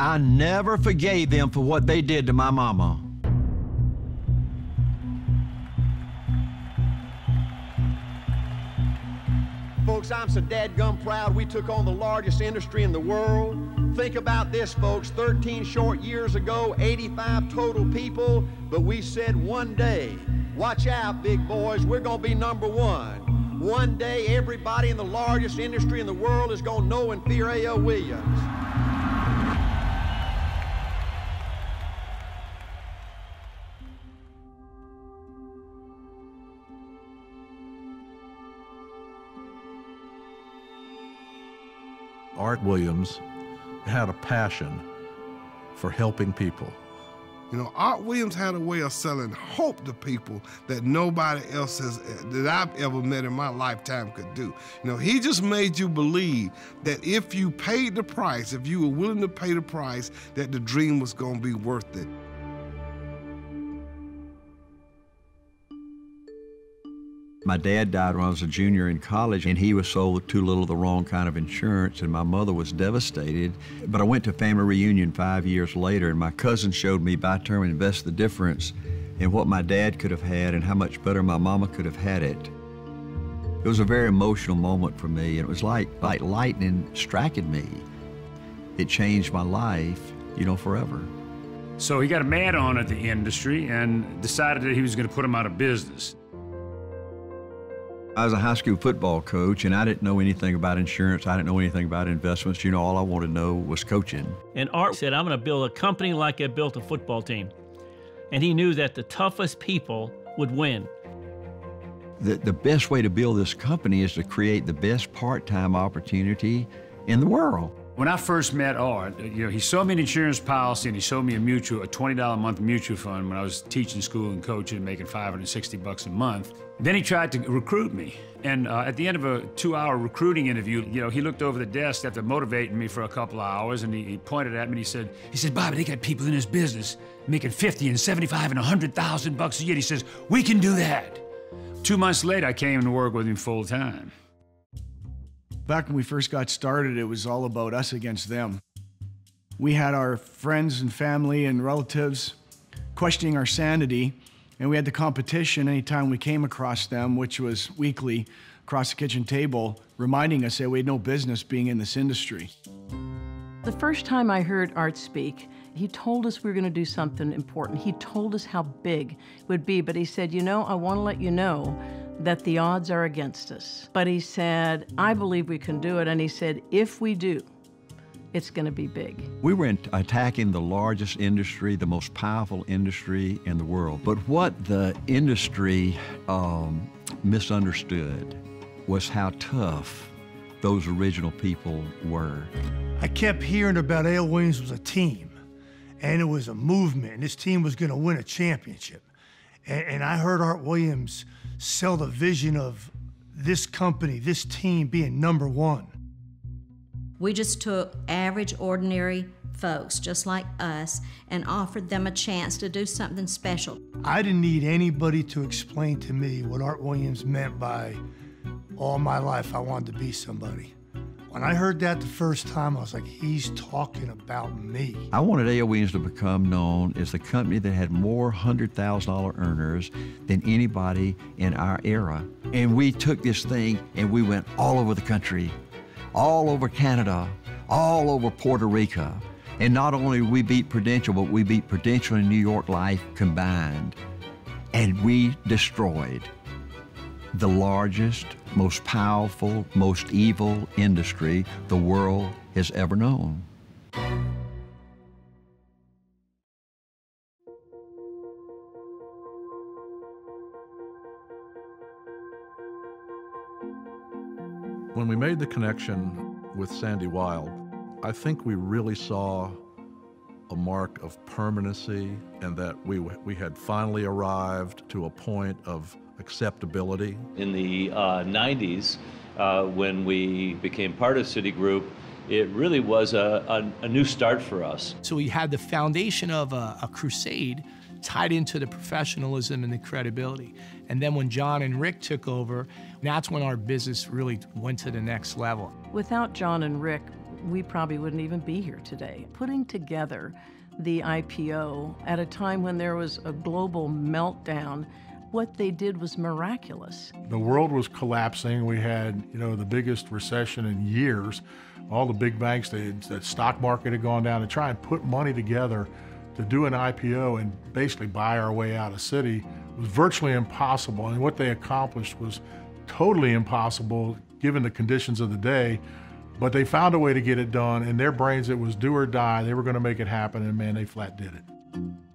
I never forgave them for what they did to my mama. Folks, I'm so dadgum proud we took on the largest industry in the world. Think about this, folks, 13 short years ago, 85 total people, but we said one day, watch out, big boys, we're gonna be number one. One day, everybody in the largest industry in the world is gonna know and fear A.O. Williams. Art Williams had a passion for helping people. You know, Art Williams had a way of selling hope to people that nobody else that I've ever met in my lifetime could do. You know, he just made you believe that if you paid the price, if you were willing to pay the price, that the dream was going to be worth it. My dad died when I was a junior in college, and he was sold too little of the wrong kind of insurance, and my mother was devastated. But I went to a family reunion 5 years later, and my cousin showed me by term invest the difference in what my dad could have had and how much better my mama could have had it. It was a very emotional moment for me, and it was like lightning striking me. It changed my life, you know, forever. So he got mad on at the industry and decided that he was going to put him out of business. I was a high school football coach, and I didn't know anything about insurance. I didn't know anything about investments. You know, all I wanted to know was coaching. And Art said, I'm going to build a company like I built a football team. And he knew that the toughest people would win. The best way to build this company is to create the best part-time opportunity in the world. When I first met Art, you know, he sold me an insurance policy and he sold me a $20 a month mutual fund when I was teaching school and coaching and making $560 a month. Then he tried to recruit me. And at the end of a 2-hour recruiting interview, you know, he looked over the desk after motivating me for a couple of hours, and he pointed at me and he said, Bobby, they got people in this business making $50 and $75 and $100,000 a year. He says, we can do that. 2 months later, I came to work with him full time. Back when we first got started, it was all about us against them. We had our friends and family and relatives questioning our sanity, and we had the competition anytime we came across them, which was weekly, across the kitchen table, reminding us that we had no business being in this industry. The first time I heard Art speak, he told us we were going to do something important. He told us how big it would be, but he said, you know, I want to let you know that the odds are against us. But he said, I believe we can do it. And he said, if we do, it's going to be big. We were attacking the largest industry, the most powerful industry in the world. But what the industry misunderstood was how tough those original people were. I kept hearing about A.O. Williams was a team, and it was a movement, and this team was going to win a championship. And I heard Art Williams sell the vision of this company, this team being number one. We just took average, ordinary folks just like us and offered them a chance to do something special. I didn't need anybody to explain to me what Art Williams meant by all my life I wanted to be somebody. When I heard that the first time, I was like, he's talking about me. I wanted A.O. Williams to become known as the company that had more $100,000 earners than anybody in our era. And we took this thing and we went all over the country, all over Canada, all over Puerto Rico. And not only we beat Prudential, but we beat Prudential and New York Life combined. And we destroyed the largest, most powerful, most evil industry the world has ever known. When we made the connection with Sandy Wilde, I think we really saw a mark of permanency, and that we had finally arrived to a point of acceptability. In the 90s, when we became part of Citigroup, it really was a new start for us. So we had the foundation of a crusade tied into the professionalism and the credibility. And then when John and Rick took over, that's when our business really went to the next level. Without John and Rick, we probably wouldn't even be here today. Putting together the IPO at a time when there was a global meltdown, what they did was miraculous. The world was collapsing. We had, the biggest recession in years. All the big banks, the stock market had gone down. To try and put money together to do an IPO and basically buy our way out of city was virtually impossible. And what they accomplished was totally impossible given the conditions of the day. But they found a way to get it done. In their brains, it was do or die. They were going to make it happen, and man, they flat did it.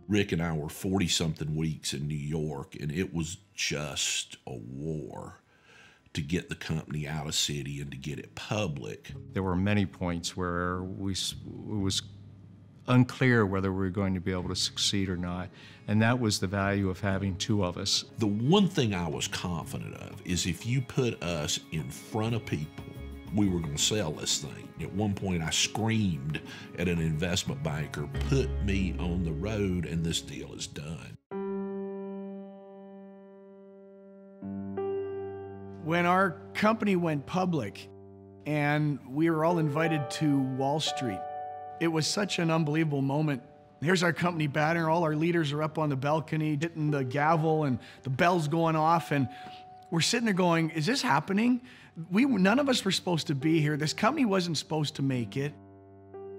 Rick and I were 40-something weeks in New York, and it was just a war to get the company out of city and to get it public. There were many points where it was unclear whether we were going to be able to succeed or not, and that was the value of having two of us. The one thing I was confident of is if you put us in front of people, we were going to sell this thing. At one point, I screamed at an investment banker, "Put me on the road and this deal is done." When our company went public and we were all invited to Wall Street, it was such an unbelievable moment. Here's our company banner, all our leaders are up on the balcony hitting the gavel and the bell's going off, and we're sitting there going, is this happening? None of us were supposed to be here. This company wasn't supposed to make it.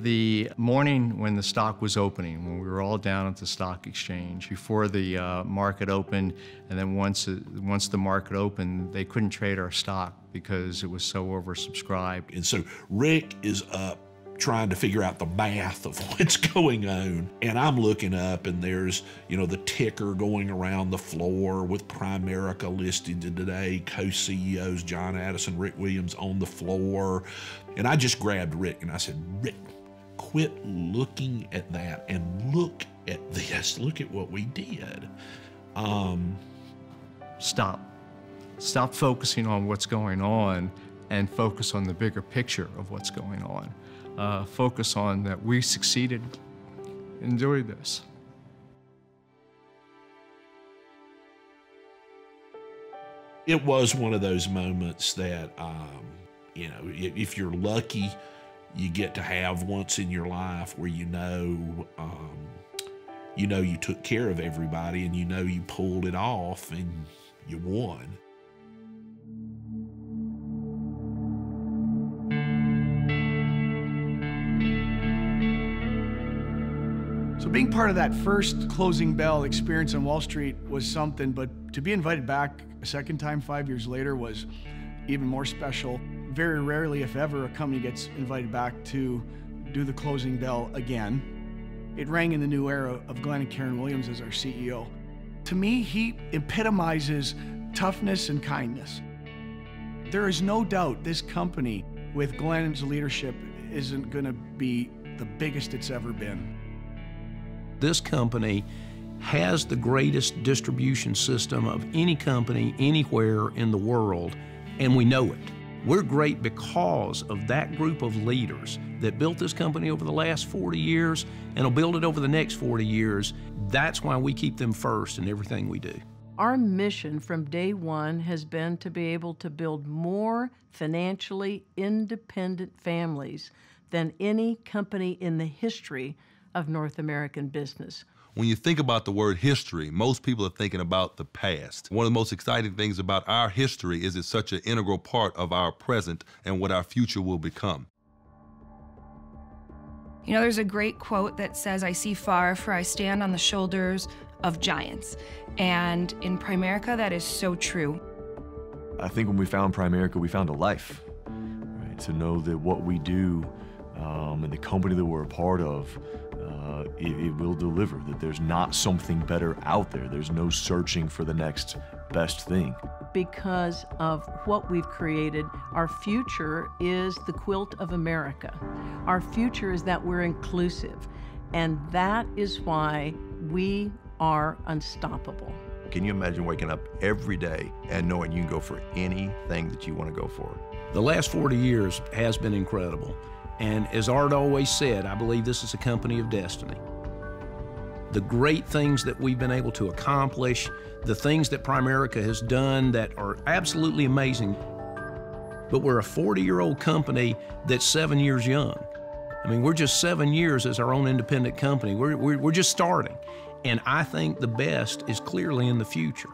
The morning when the stock was opening, when we were all down at the stock exchange, before the market opened, and then once the market opened, they couldn't trade our stock because it was so oversubscribed. And so Rick is up trying to figure out the math of what's going on. And I'm looking up and there's, the ticker going around the floor with Primerica listed today, co-CEOs John Addison, Rick Williams on the floor. And I just grabbed Rick and I said, "Rick, quit looking at that and look at this. Look at what we did." Stop focusing on what's going on and focus on the bigger picture of what's going on. Focus on that we succeeded in doing this. It was one of those moments that, if you're lucky, you get to have once in your life where you took care of everybody and you pulled it off and you won. So being part of that first closing bell experience on Wall Street was something, but to be invited back a second time 5 years later was even more special. Very rarely, if ever, a company gets invited back to do the closing bell again. It rang in the new era of Glenn and Karen Williams as our CEO. To me, he epitomizes toughness and kindness. There is no doubt this company, with Glenn's leadership, isn't going to be the biggest it's ever been. This company has the greatest distribution system of any company anywhere in the world, and we know it. We're great because of that group of leaders that built this company over the last 40 years and will build it over the next 40 years. That's why we keep them first in everything we do. Our mission from day one has been to be able to build more financially independent families than any company in the history of North American business. When you think about the word history, most people are thinking about the past. One of the most exciting things about our history is it's such an integral part of our present and what our future will become. There's a great quote that says, "I see far, for I stand on the shoulders of giants." And in Primerica, that is so true. I think when we found Primerica, we found a life, right? To know that what we do and the company that we're a part of, it will deliver, that there's not something better out there. There's no searching for the next best thing. Because of what we've created, our future is the quilt of America. Our future is that we're inclusive, and that is why we are unstoppable. Can you imagine waking up every day and knowing you can go for anything that you want to go for? The last 40 years has been incredible. And as Art always said, I believe this is a company of destiny. The great things that we've been able to accomplish, the things that Primerica has done that are absolutely amazing, but we're a 40-year-old company that's 7 years young. I mean, we're just 7 years as our own independent company. We're just starting. And I think the best is clearly in the future.